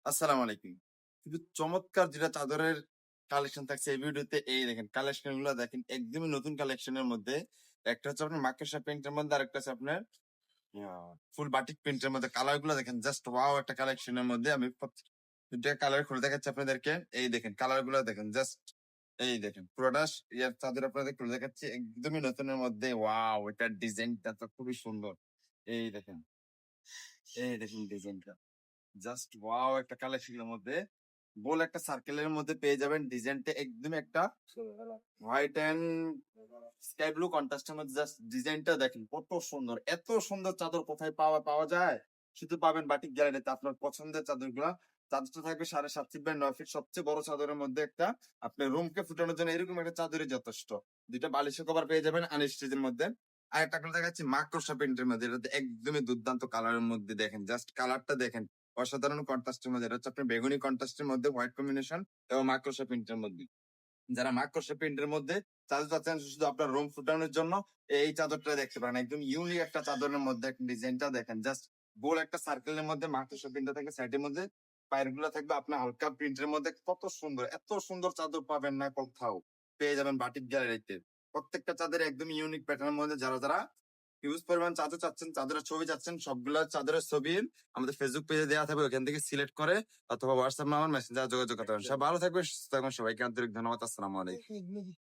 আসসালামু আলাইকুম। খুবই চমৎকার যেটা চাদরের কালেকশন থাকছে এই ভিডিওতে, এই দেখেন কালেকশন গুলো দেখেন একদমই নতুন কালেকশনের মধ্যে। একটা হচ্ছে আপনার মাকড়সা প্রিন্টের মধ্যে, আরেকটা হচ্ছে আপনার ফুল বাটিক প্রিন্টের মধ্যে। কালার গুলো দেখেন জাস্ট ওয়াও একটা কালেকশনের মধ্যে। আমি দুটা কালার খুলে দেখাচ্ছি আপনাদেরকে। এই দেখেন কালার গুলো দেখেন জাস্ট, এই দেখেন পুরোটা ইয়ার চাদর আপনাদের খুলে দেখাচ্ছি একদমই নতুনের মধ্যে। ওয়াও, এটার ডিজাইনটা তো খুবই সুন্দর। এই দেখেন, এই দেখেন ডিজাইনটা জাস্ট ওয়াও একটা কালেকশনের মধ্যে। গোল একটা সার্কেলের মধ্যে পেয়ে যাবেন ডিজাইনটা একদম একটা হোয়াইট এন্ড স্কাই ব্লু কন্ট্রাস্টের মধ্যে। জাস্ট ডিজাইনটা দেখেন কত সুন্দর। এত সুন্দর চাদর কোথায় পাওয়া পাওয়া যায়? শুধু পাবেন বাটিক গ্যালারিতে। আপনার পছন্দের চাদরগুলা, চাদরটা থাকবে 7.5 ফিট বাই 9 ফিট, সবচেয়ে বড় চাদরের মধ্যে একটা। আপনার রুমকে ফুটানোর জন্য এরকম একটা চাদরই যথেষ্ট। দুইটা বালিশের কভার পেয়ে যাবেন আনস্টিচের মধ্যে। আর একটা করে দেখাচ্ছি মাকড়সা প্রিন্টের মধ্যে। এটা একদমই দুর্দান্ত কালারের মধ্যে। দেখেন জাস্ট কালারটা দেখেন, অসাধারণ কন্ট্রাস্টের মধ্যে। এটা হচ্ছে আপনার বেগুনি কন্ট্রাস্টের মধ্যে হোয়াইট কম্বিনেশন এবং মাকড়সা প্রিন্টের মধ্যে। যারা মাকড়সা প্রিন্টের মধ্যে চাদর চাচ্ছেন শুধু আপনার রুম ফুটানোর জন্য, এই চাদরটা দেখতে পারেন। একদম ইউনিক একটা চাদরের মধ্যে ডিজাইনটা দেখেন জাস্ট গোল একটা সার্কেলের মধ্যে মাকড়সা প্রিন্টটা থাকে সাইডের মধ্যে। পায়ের গুলো থাকবে আপনার হালকা প্রিন্টের মধ্যে। কত সুন্দর, এত সুন্দর চাদর পাবেন না কোথাও। পেয়ে যাবেন বাটিক গ্যালারিতে। প্রত্যেকটা চাদর একদম ইউনিক প্যাটার্নের মধ্যে। যারা যারা হিউজ পরিমাণ চাদর চাচ্ছেন, চাদরের ছবি চাচ্ছেন, সবগুলা চাদরের ছবি আমাদের ফেসবুক পেজে দেওয়া থাকবে, ওখান থেকে সিলেক্ট করে অথবা হোয়াটসঅ্যাপ নাম্বার মেসেঞ্জার যোগাযোগ করতে পারেন। সব ভালো থাকবে, সুস্থ থাকবেন। সবাইকে আন্তরিক ধন্যবাদ। আসসালামু আলাইকুম।